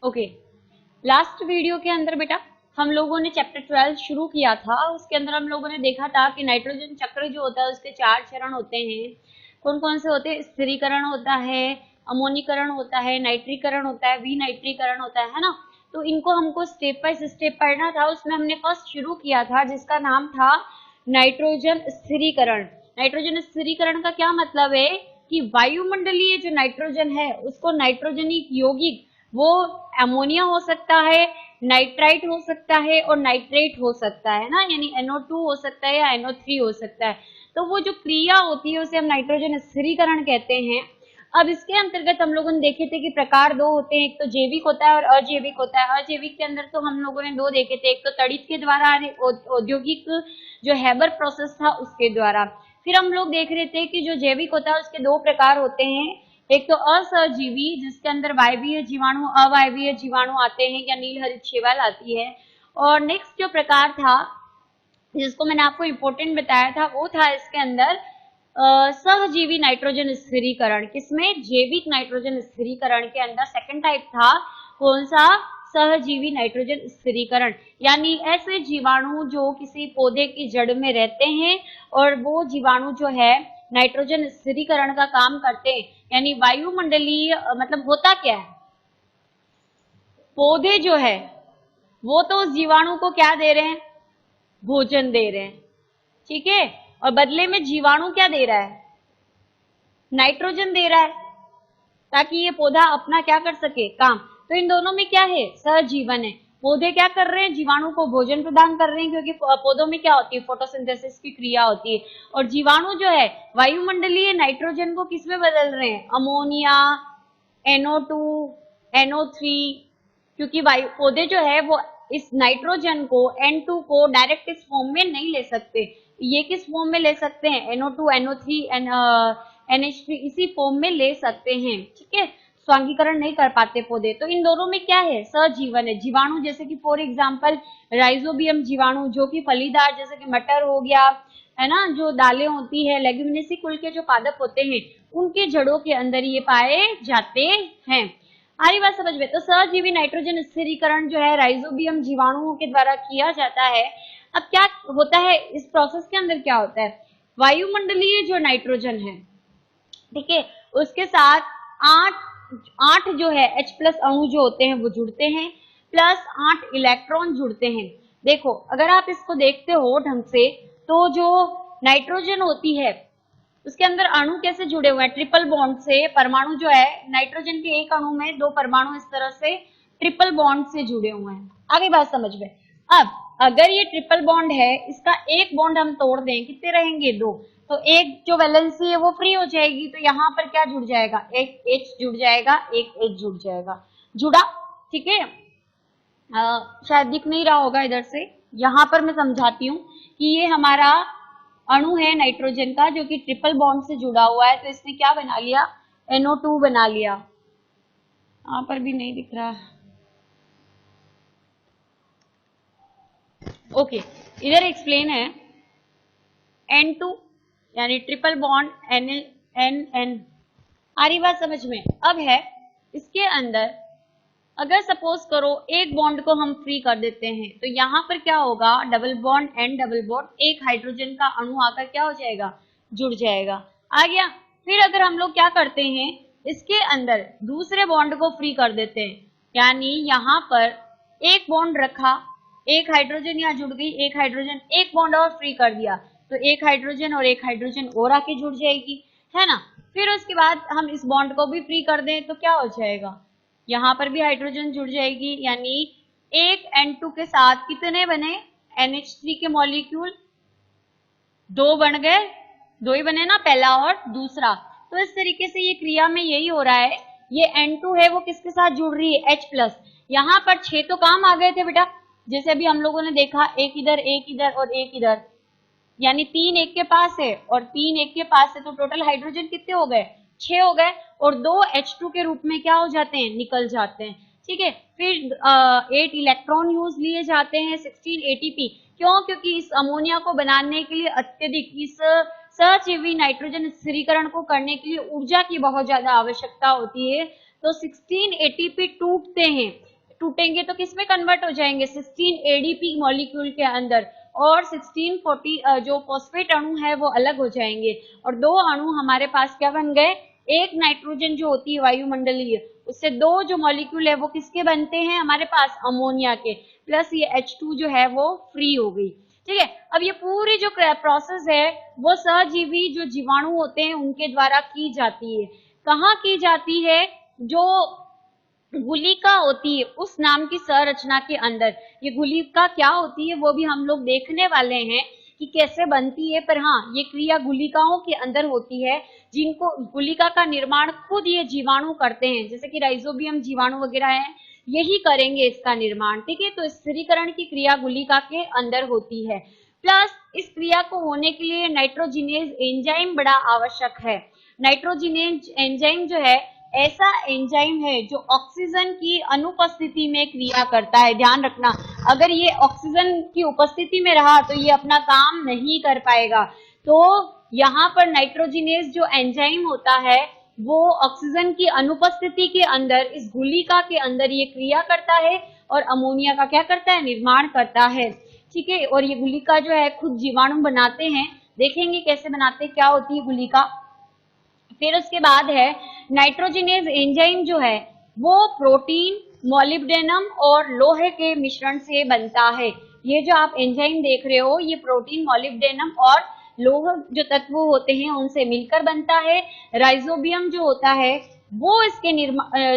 Okay, last video के अंदर बेटा हम लोगों ने चैप्टर 12 शुरू किया था। उसके अंदर हम लोगों ने देखा था कि नाइट्रोजन चक्र जो होता है उसके 4 चरण होते हैं। कौन कौन से होते हैं? स्थिरीकरण होता है, अमोनीकरण होता है, नाइट्रीकरण होता है, विनाइट्रीकरण होता है ना। तो इनको हमको स्टेप बाय स्टेप पढ़ना था। उसमें हमने फर्स्ट शुरू किया था जिसका नाम था नाइट्रोजन स्थिरीकरण। नाइट्रोजन स्थिरीकरण का क्या मतलब है कि वायुमंडलीय जो नाइट्रोजन है उसको नाइट्रोजनिक यौगिक, वो अमोनिया हो सकता है, नाइट्राइट हो सकता है और नाइट्रेट हो सकता है ना, यानी NO2 हो सकता है या NO3 हो सकता है। तो वो जो क्रिया होती है उसे हम नाइट्रोजन स्थिरीकरण कहते हैं। अब इसके अंतर्गत हम लोगों ने देखे थे कि प्रकार दो होते हैं, एक तो जैविक होता है और अजैविक होता है। अजैविक के अंदर तो हम लोगों ने दो देखे थे, एक तो तड़ित के द्वारा औद्योगिक जो हैबर प्रोसेस था उसके द्वारा। फिर हम लोग देख रहे थे कि जो जैविक होता है उसके दो प्रकार होते हैं, एक तो असहजीवी जिसके अंदर वायवीय जीवाणु, अवायवीय जीवाणु आते हैं या नील हरित शैवाल आती है। और नेक्स्ट जो प्रकार था जिसको मैंने आपको इम्पोर्टेंट बताया था वो था इसके अंदर सहजीवी नाइट्रोजन स्थिरीकरण। किसमें? जैविक नाइट्रोजन स्थिरीकरण के अंदर सेकंड टाइप था कौन सा? सहजीवी नाइट्रोजन स्थिरीकरण, यानी ऐसे जीवाणु जो किसी पौधे की जड़ में रहते हैं और वो जीवाणु जो है नाइट्रोजन स्थिरीकरण का काम करते हैं। यानी वायुमंडलीय मतलब होता क्या है, पौधे जो है वो तो उस जीवाणु को क्या दे रहे हैं? भोजन दे रहे हैं, ठीक है, और बदले में जीवाणु क्या दे रहा है? नाइट्रोजन दे रहा है ताकि ये पौधा अपना क्या कर सके? काम। तो इन दोनों में क्या है? सहजीवन है। पौधे क्या कर रहे हैं? जीवाणु को भोजन प्रदान कर रहे हैं, क्योंकि पौधों में क्या होती है? फोटोसिंथेसिस की क्रिया होती है। और जीवाणु जो है वायुमंडलीय नाइट्रोजन को किस में बदल रहे हैं? अमोनिया, NO2, NO3, क्योंकि वायु पौधे जो है वो इस नाइट्रोजन को N2 को डायरेक्ट इस फॉर्म में नहीं ले सकते। ये किस फॉर्म में ले सकते हैं? NO2, NO3, NH3 इसी फॉर्म में ले सकते हैं, ठीक है। स्वांगीकरण नहीं कर पाते पौधे। तो इन दोनों में क्या है? सहजीवन है। जीवाणु जैसे कि फॉर एग्जांपल राइजोबियम जीवाणु जो कि फलीदार जैसे कि मटर हो गया है ना, जो दालें होती है, लेग्यूमिनेसी कुल के जो पादप होते हैं उनके जड़ों के अंदर ये पाए जाते हैं। आ रही बात समझ में? तो सहजीवी नाइट्रोजन स्थिरीकरण जो है राइजोबियम जीवाणुओं के द्वारा किया जाता है। अब क्या होता है इस प्रोसेस के अंदर? क्या होता है? वायुमंडलीय जो नाइट्रोजन है, ठीक है, उसके साथ आठ जो है H+ अणु जो होते हैं वो जुड़ते हैं, प्लस 8 इलेक्ट्रॉन जुड़ते हैं। देखो अगर आप इसको देखते हो ढंग से तो जो नाइट्रोजन होती है उसके अंदर अणु कैसे जुड़े हुए हैं? ट्रिपल बॉन्ड से। परमाणु जो है नाइट्रोजन के एक अणु में 2 परमाणु इस तरह से ट्रिपल बॉन्ड से जुड़े हुए हैं। आगे बात समझ में। अब अगर ये ट्रिपल बॉन्ड है, इसका एक बॉन्ड हम तोड़ दें, कितने रहेंगे? 2। तो एक जो वैलेंसी है वो फ्री हो जाएगी, तो यहाँ पर क्या जुड़ जाएगा? एक H जुड़ जाएगा, एक H जुड़ जाएगा। जुड़ा, ठीक है। शायद दिख नहीं रहा होगा इधर से, यहाँ पर मैं समझाती हूँ कि ये हमारा अणु है नाइट्रोजन का जो कि ट्रिपल बॉन्ड से जुड़ा हुआ है। तो इसने क्या बना लिया? NO2 बना लिया। यहाँ पर भी नहीं दिख रहा। ओके, इधर एक्सप्लेन है N2 यानी ट्रिपल बॉन्ड NN। आ रही बात समझ में? अब है इसके अंदर अगर सपोज करो एक बॉन्ड को हम फ्री कर देते हैं तो यहाँ पर क्या होगा? Double bond N double bond, एक हाइड्रोजन का अणु आकर क्या हो जाएगा? जुड़ जाएगा। आ गया। फिर अगर हम लोग क्या करते हैं, इसके अंदर दूसरे बॉन्ड को फ्री कर देते हैं, यानी यहाँ पर एक बॉन्ड रखा, एक हाइड्रोजन यहाँ जुड़ गई, एक हाइड्रोजन, एक बॉन्ड और फ्री कर दिया तो एक हाइड्रोजन और एक हाइड्रोजन और आके जुड़ जाएगी, है ना। फिर उसके बाद हम इस बॉन्ड को भी फ्री कर दें तो क्या हो जाएगा? यहाँ पर भी हाइड्रोजन जुड़ जाएगी, यानी एक N2 के साथ कितने बने? NH3 के मॉलिक्यूल 2 बन गए, 2 ही बने ना, पहला और दूसरा। तो इस तरीके से ये क्रिया में यही हो रहा है। ये N2 है वो किसके साथ जुड़ रही है? H+। यहाँ पर 6 तो काम आ गए थे बेटा, जैसे अभी हम लोगों ने देखा, एक इधर और एक इधर, यानी 3 एक के पास है और 3 एक के पास है, तो टोटल हाइड्रोजन कितने हो गए? 6 हो गए, और 2 H2 के रूप में क्या हो जाते हैं? निकल जाते हैं, ठीक है। फिर 8 इलेक्ट्रॉन यूज लिए जाते हैं, 16 ATP। क्यों? क्योंकि इस अमोनिया को बनाने के लिए अत्यधिक इस सहजीवी नाइट्रोजन स्थिरीकरण को करने के लिए ऊर्जा की बहुत ज्यादा आवश्यकता होती है। तो 16 ATP टूटते हैं, टूटेंगे तो किस में कन्वर्ट हो जाएंगे, 16 एडीपी मॉलिक्यूल के अंदर, और 1640 जो फॉस्फेट अणु है वो अलग हो जाएंगे, और दो अणु हमारे पास क्या बन गए, एक नाइट्रोजन जो होती है वायुमंडलीय, उससे दो जो मॉलिक्यूल है वो किसके बनते हैं हमारे पास, अमोनिया के, प्लस ये H2 जो है वो फ्री हो गई। ठीक है, अब ये पूरी जो प्रोसेस है वो सहजीवी जो जीवाणु होते हैं उनके द्वारा की जाती है। कहाँ की जाती है, जो गुलिका होती है उस नाम की संरचना के अंदर। ये गुलिका क्या होती है वो भी हम लोग देखने वाले हैं कि कैसे बनती है, पर हाँ ये क्रिया गुलिकाओं के अंदर होती है, जिनको गुलिका का निर्माण खुद ये जीवाणु करते हैं, जैसे कि राइजोबियम जीवाणु वगैरह है, यही करेंगे इसका निर्माण। ठीक है, तो स्थिरीकरण की क्रिया गुलिका के अंदर होती है। प्लस इस क्रिया को होने के लिए नाइट्रोजिनेज एंजाइम बड़ा आवश्यक है। नाइट्रोजिनेज एंजाइम जो है ऐसा एंजाइम है जो ऑक्सीजन की अनुपस्थिति में क्रिया करता है। ध्यान रखना, अगर ये ऑक्सीजन की उपस्थिति में रहा तो ये अपना काम नहीं कर पाएगा। तो यहाँ पर नाइट्रोजिनेज जो एंजाइम होता है वो ऑक्सीजन की अनुपस्थिति के अंदर इस गुलिका के अंदर ये क्रिया करता है और अमोनिया का क्या करता है, निर्माण करता है। ठीक है, और ये गुलिका जो है खुद जीवाणु बनाते हैं, देखेंगे कैसे बनाते, क्या होती है गुलिका। फिर उसके बाद है नाइट्रोजिनेज एंजाइम जो है वो प्रोटीन, मोलिब्डेनम और लोहे के मिश्रण से बनता है। ये जो आप एंजाइम देख रहे हो ये प्रोटीन, मोलिब्डेनम और लोह जो तत्व होते हैं उनसे मिलकर बनता है। राइजोबियम जो होता है वो इसके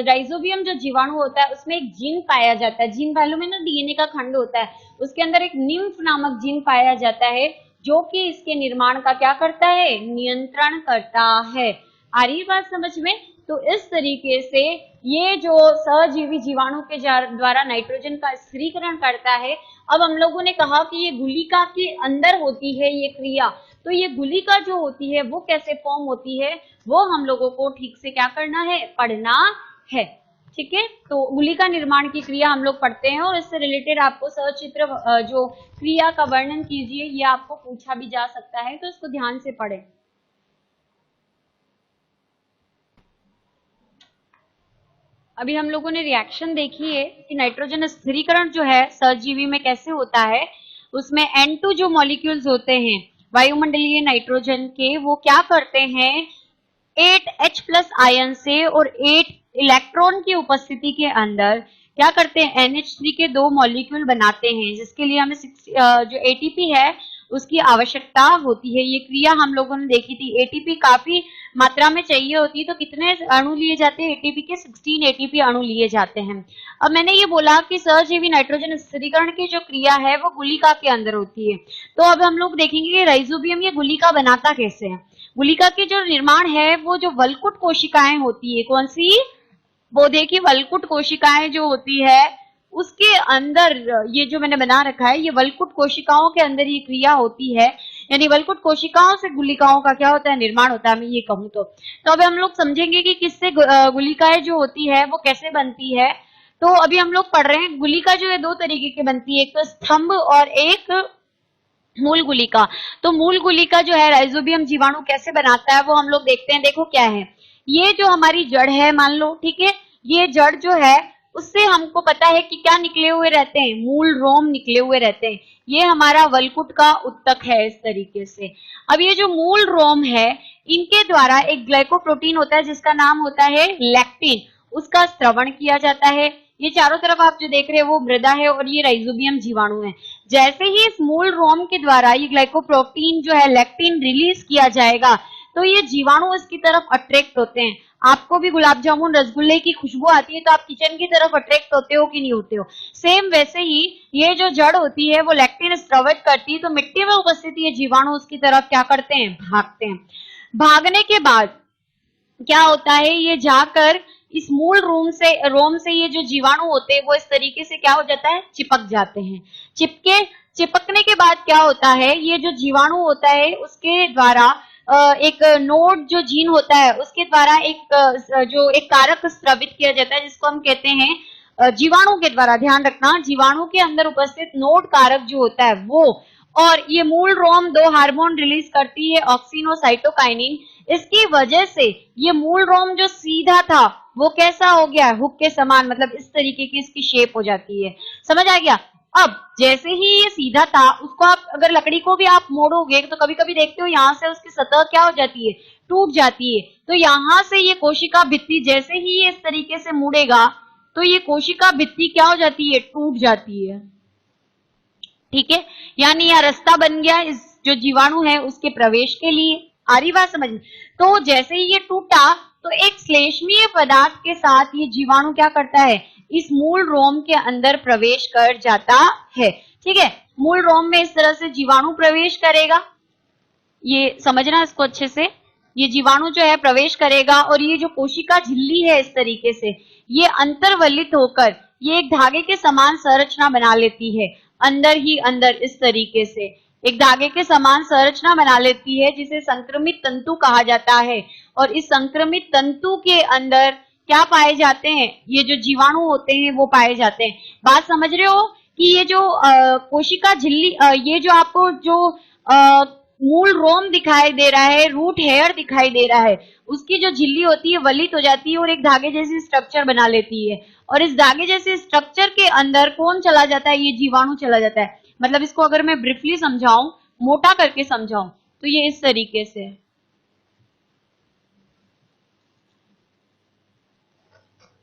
राइजोबियम जो जीवाणु होता है उसमें एक जीन पाया जाता है। जीन मालूम है ना, डीएनए का खंड होता है, उसके अंदर एक निम्फ नामक जीन पाया जाता है जो कि इसके निर्माण का क्या करता है, नियंत्रण करता है। आ रही बात समझ में। तो इस तरीके से ये जो सहजीवी जीवाणु के द्वारा नाइट्रोजन का स्थिरीकरण करता है। अब हम लोगों ने कहा कि ये गुलिका के अंदर होती है ये क्रिया, तो ये गुलिका जो होती है वो कैसे फॉर्म होती है वो हम लोगों को ठीक से क्या करना है, पढ़ना है। ठीक है, तो गुलिका निर्माण की क्रिया हम लोग पढ़ते हैं, और इससे रिलेटेड आपको सचित्र जो क्रिया का वर्णन कीजिए ये आपको पूछा भी जा सकता है, तो इसको ध्यान से पढ़ें। अभी हम लोगों ने रिएक्शन देखी है कि नाइट्रोजन स्थिरीकरण जो है सहजीवी में कैसे होता है। उसमें N2 जो मॉलिक्यूल्स होते हैं वायुमंडलीय नाइट्रोजन के, वो क्या करते हैं, 8H+ आयन से और 8 इलेक्ट्रॉन की उपस्थिति के अंदर क्या करते हैं, NH3 के 2 मॉलिक्यूल बनाते हैं, जिसके लिए हमें जो ATP है उसकी आवश्यकता होती है। ये क्रिया हम लोगों ने देखी थी। ATP काफी मात्रा में चाहिए होती है, तो कितने अणु लिए जाते हैं ATP के, 16 ATP अणु लिए जाते हैं। अब मैंने ये बोला कि सहजीवी नाइट्रोजन स्थिरीकरण की जो क्रिया है वो गुलिका के अंदर होती है। तो अब हम लोग देखेंगे कि राइजोबियम ये गुलिका बनाता कैसे है। गुलिका के जो निर्माण है वो जो वलकुट कोशिकाएं होती है, कौन सी, पौधे की वलकुट कोशिकाएं जो होती है उसके अंदर ये जो मैंने बना रखा है, ये वलकुट कोशिकाओं के अंदर ये क्रिया होती है। यानी वलकुट कोशिकाओं से गुलिकाओं का क्या होता है, निर्माण होता है। मैं ये कहूँ तो अब हम लोग समझेंगे कि किससे गुलिकाएं जो होती है वो कैसे बनती है। तो अभी हम लोग पढ़ रहे हैं गुलिका जो है दो तरीके की बनती है, एक तो स्तंभ और एक मूल गुलिका। तो मूल गुलिका जो है राइजोबियम जीवाणु कैसे बनाता है वो हम लोग देखते हैं। देखो क्या है, ये जो हमारी जड़ है मान लो, ठीक है, ये जड़ जो है उससे हमको पता है कि क्या निकले हुए रहते हैं, मूल रोम निकले हुए रहते हैं। ये हमारा वलकुट का उत्तक है इस तरीके से। अब ये जो मूल रोम है इनके द्वारा एक ग्लाइकोप्रोटीन होता है जिसका नाम होता है लैक्टिन, उसका स्रवण किया जाता है। ये चारों तरफ आप जो देख रहे हैं वो मृदा है और ये राइजोबियम जीवाणु है। जैसे ही इस मूल रोम के द्वारा ये ग्लाइकोप्रोटीन जो है लैक्टिन रिलीज किया जाएगा तो ये जीवाणु इसकी तरफ अट्रैक्ट होते हैं। आपको भी गुलाब जामुन रसगुल्ले की खुशबू आती है तो आप किचन की तरफ अट्रैक्ट होते हो कि नहीं होते हो। सेम वैसे ही ये जो जड़ होती है वो लैक्टिन स्रवित करती है, तो मिट्टी में उपस्थित ये जीवाणु उसकी तरफ क्या करते हैं, भागते हैं। भागने के बाद क्या होता है, ये जाकर इस मूल रोम से ये जो जीवाणु होते हैं वो इस तरीके से क्या हो जाता है, चिपक जाते हैं। चिपकने के बाद क्या होता है, ये जो जीवाणु होता है उसके द्वारा एक नोड जो जीन होता है उसके द्वारा एक कारक स्रावित किया जाता है जिसको हम कहते हैं जीवाणु के द्वारा। ध्यान रखना, जीवाणु के अंदर उपस्थित नोड कारक जो होता है वो, और ये मूल रोम 2 हार्मोन रिलीज करती है, ऑक्सिन और साइटोकाइनिन। इसकी वजह से ये मूल रोम जो सीधा था वो कैसा हो गया, हुक के समान, मतलब इस तरीके की इसकी शेप हो जाती है। समझ आ गया। अब जैसे ही ये सीधा था, उसको आप अगर लकड़ी को भी आप मोड़ोगे तो कभी कभी देखते हो यहाँ से उसकी सतह क्या हो जाती है, टूट जाती है। तो यहाँ से ये कोशिका भित्ति जैसे ही ये इस तरीके से मुड़ेगा तो ये कोशिका भित्ति क्या हो जाती है, टूट जाती है। ठीक है, यानी यह रास्ता बन गया इस जो जीवाणु है उसके प्रवेश के लिए। आ रही बात समझ में। तो जैसे ही ये टूटा तो एक श्लेष्मीय पदार्थ के साथ ये जीवाणु क्या करता है, इस मूल रोम के अंदर प्रवेश कर जाता है। ठीक है, मूल रोम में इस तरह से जीवाणु प्रवेश करेगा, ये समझना इसको अच्छे से। ये जीवाणु जो है प्रवेश करेगा और ये जो कोशिका झिल्ली है इस तरीके से ये अंतर्वलित होकर ये एक धागे के समान संरचना बना लेती है, अंदर ही अंदर इस तरीके से एक धागे के समान संरचना बना लेती है जिसे संक्रमित तंतु कहा जाता है। और इस संक्रमित तंतु के अंदर क्या पाए जाते हैं, ये जो जीवाणु होते हैं वो पाए जाते हैं। बात समझ रहे हो कि ये जो कोशिका झिल्ली, ये जो आपको जो मूल रोम दिखाई दे रहा है, रूट हेयर दिखाई दे रहा है, उसकी जो झिल्ली होती है वलित हो जाती है और एक धागे जैसी स्ट्रक्चर बना लेती है। और इस धागे जैसे स्ट्रक्चर के अंदर कौन चला जाता है, ये जीवाणु चला जाता है। मतलब इसको अगर मैं ब्रीफली समझाऊं, मोटा करके समझाऊं तो ये इस तरीके से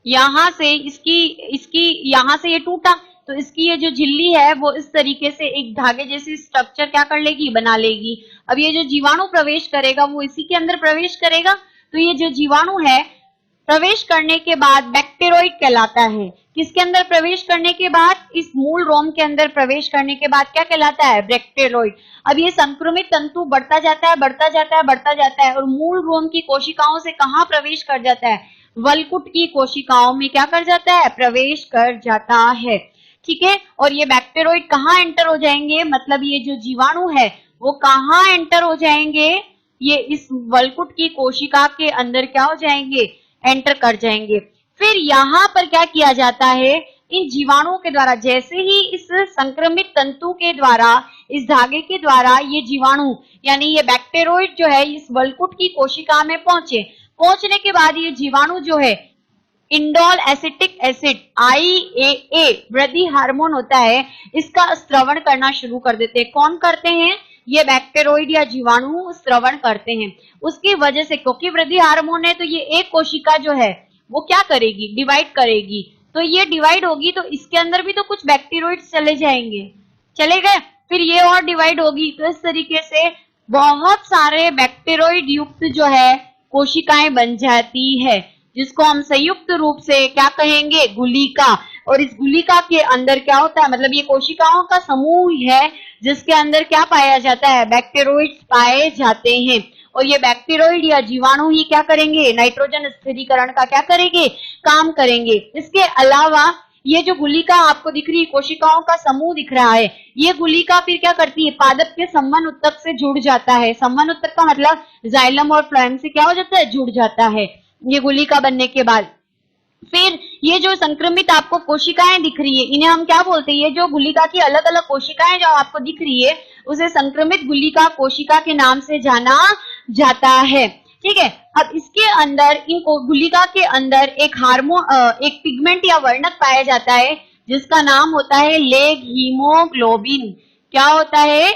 यहां से इसकी यहां से ये टूटा तो इसकी ये जो झिल्ली है वो इस तरीके से एक धागे जैसी स्ट्रक्चर क्या कर लेगी, बना लेगी। अब ये जो जीवाणु प्रवेश करेगा वो इसी के अंदर प्रवेश करेगा। तो ये जो जीवाणु है प्रवेश करने के बाद बैक्टेरोइड कहलाता है। किसके अंदर प्रवेश करने के बाद, इस मूल रोम के अंदर प्रवेश करने के बाद क्या कहलाता है, बैक्टेरोइड। अब ये संक्रमित तंतु बढ़ता जाता है, बढ़ता जाता है, बढ़ता जाता है और मूल रोम की कोशिकाओं से कहां प्रवेश कर जाता है, वलकुट की कोशिकाओं में क्या कर जाता है, प्रवेश कर जाता है। ठीक है, और ये बैक्टेरोइड कहाँ एंटर हो जाएंगे, मतलब ये जो जीवाणु है वो कहाँ एंटर हो जाएंगे, ये इस वलकुट की कोशिका के अंदर क्या हो जाएंगे, एंटर कर जाएंगे। फिर यहाँ पर क्या किया जाता है, इन जीवाणुओं के द्वारा जैसे ही इस संक्रमित तंतु के द्वारा, इस धागे के द्वारा ये जीवाणु यानी ये बैक्टेरोइड जो है इस वलकुट की कोशिका में पहुंचने के बाद ये जीवाणु जो है इंडोल एसिटिक एसिड IAA वृद्धि हार्मोन होता है, इसका स्रवण करना शुरू कर देते हैं। कौन करते हैं, ये बैक्टेरोइड या जीवाणु स्रवण करते हैं। उसकी वजह से क्योंकि वृद्धि हार्मोन है तो ये एक कोशिका जो है वो क्या करेगी, डिवाइड करेगी। तो ये डिवाइड होगी तो इसके अंदर भी तो कुछ बैक्टेरोइड्स चले जाएंगे, चले गए, फिर ये और डिवाइड होगी। तो इस तरीके से बहुत सारे बैक्टेरोइड युक्त जो है कोशिकाएं बन जाती है, जिसको हम संयुक्त रूप से क्या कहेंगे, गुलिका। और इस गुलिका के अंदर क्या होता है, मतलब ये कोशिकाओं का समूह है जिसके अंदर क्या पाया जाता है, बैक्टेरोइड्स पाए जाते हैं। और ये बैक्टेरोइड या जीवाणु ही क्या करेंगे, नाइट्रोजन स्थिरीकरण का क्या करेंगे, काम करेंगे। इसके अलावा ये जो गुलिका आपको दिख रही है, कोशिकाओं का समूह दिख रहा है, ये गुलिका फिर क्या करती है, पादप के संवहन ऊतक से जुड़ जाता है। संवहन ऊतक का मतलब जाइलम और फ्लोएम से क्या हो जाता है, जुड़ जाता है ये गुलिका बनने के बाद। फिर ये जो संक्रमित आपको कोशिकाएं दिख रही है, इन्हें हम क्या बोलते हैं, ये जो गुलिका की अलग अलग कोशिकाएं जो आपको दिख रही है उसे संक्रमित गुलिका कोशिका के नाम से जाना जाता है। ठीक है, अब इसके अंदर इन गुलिका के अंदर एक एक पिगमेंट या वर्णक पाया जाता है जिसका नाम होता है लेग हीमोग्लोबिन। क्या होता है,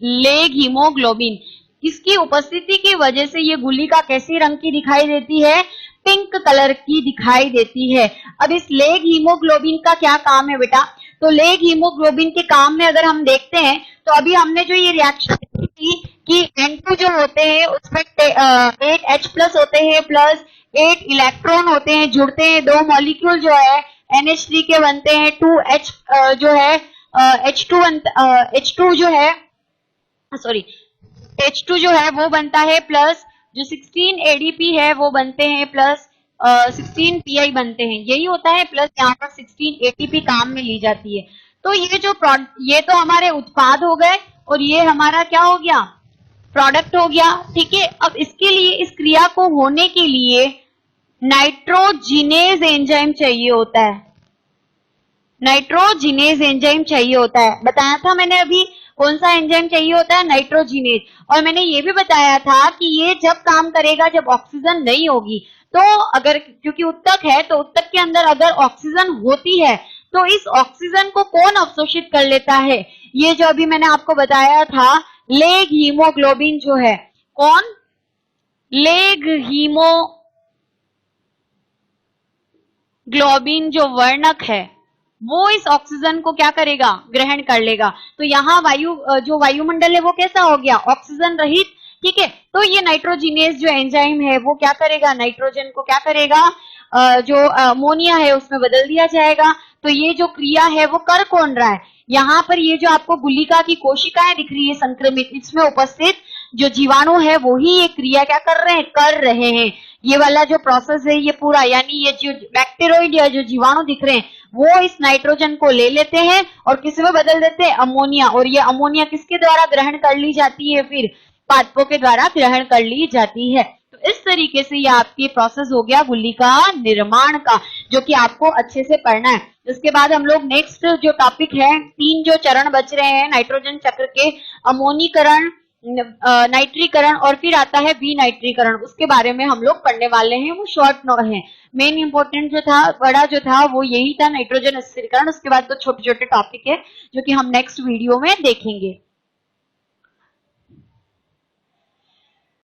लेग हीमोग्लोबिन। इसकी उपस्थिति की वजह से ये गुलिका कैसी रंग की दिखाई देती है, पिंक कलर की दिखाई देती है। अब इस लेग हीमोग्लोबिन का क्या काम है बेटा, तो लेग हीमोग्लोबिन के काम में अगर हम देखते हैं तो अभी हमने जो ये रिएक्शन की कि N2 जो होते हैं उसमें 8H+ होते हैं प्लस 8 इलेक्ट्रॉन होते हैं, जुड़ते हैं, दो मॉलिक्यूल जो है NH3 के बनते हैं, 2H जो है H2 जो है सॉरी H2 जो है वो बनता है, प्लस जो 16 ADP है वो बनते हैं, प्लस 16 PI बनते हैं, यही होता है, प्लस यहाँ पर 16 ATP काम में ली जाती है। तो ये तो हमारे उत्पाद हो गए और ये हमारा क्या हो गया, प्रोडक्ट हो गया। ठीक है, अब इसके लिए, इस क्रिया को होने के लिए नाइट्रोजिनेज एंजाइम चाहिए होता है, नाइट्रोजिनेज एंजाइम चाहिए होता है। बताया था मैंने अभी कौन सा एंजाइम चाहिए होता है? नाइट्रोजिनेज। और मैंने ये भी बताया था कि ये जब काम करेगा जब ऑक्सीजन नहीं होगी। तो अगर, क्योंकि उत्तक है तो उत्तक के अंदर अगर ऑक्सीजन होती है तो इस ऑक्सीजन को कौन अवशोषित कर लेता है? ये जो अभी मैंने आपको बताया था लेग हीमोग्लोबिन जो है, कौन? लेग हीमोग्लोबिन जो वर्णक है वो इस ऑक्सीजन को क्या करेगा? ग्रहण कर लेगा। तो यहाँ जो वायुमंडल है वो कैसा हो गया? ऑक्सीजन रहित। ठीक है, तो ये नाइट्रोजिनेज जो एंजाइम है वो क्या करेगा? नाइट्रोजन को क्या करेगा? जो अमोनिया है उसमें बदल दिया जाएगा। तो ये जो क्रिया है वो कर कौन रहा है? यहाँ पर ये जो आपको गुलिका की कोशिकाएं दिख रही है संक्रमित, इसमें उपस्थित जो जीवाणु है वो ही ये क्रिया क्या कर रहे हैं? कर रहे हैं। ये वाला जो प्रोसेस है ये पूरा, यानी ये जो बैक्टीरियोइड या जो जीवाणु दिख रहे हैं वो इस नाइट्रोजन को ले लेते हैं और किस में बदल देते हैं? अमोनिया। और ये अमोनिया किसके द्वारा ग्रहण कर ली जाती है? फिर पादपों के द्वारा ग्रहण कर ली जाती है। तो इस तरीके से ये आपकी प्रोसेस हो गया गुलिका निर्माण का, जो कि आपको अच्छे से पढ़ना है। इसके बाद हम लोग नेक्स्ट जो टॉपिक है, 3 जो चरण बच रहे हैं नाइट्रोजन चक्र के, अमोनीकरण, नाइट्रीकरण और फिर आता है विनाइट्रीकरण, उसके बारे में हम लोग पढ़ने वाले हैं। वो शॉर्ट है। मेन इंपॉर्टेंट जो था, बड़ा जो था वो यही था, नाइट्रोजन स्थिरीकरण। उसके बाद तो छोटे छोटे टॉपिक है जो कि हम नेक्स्ट वीडियो में देखेंगे।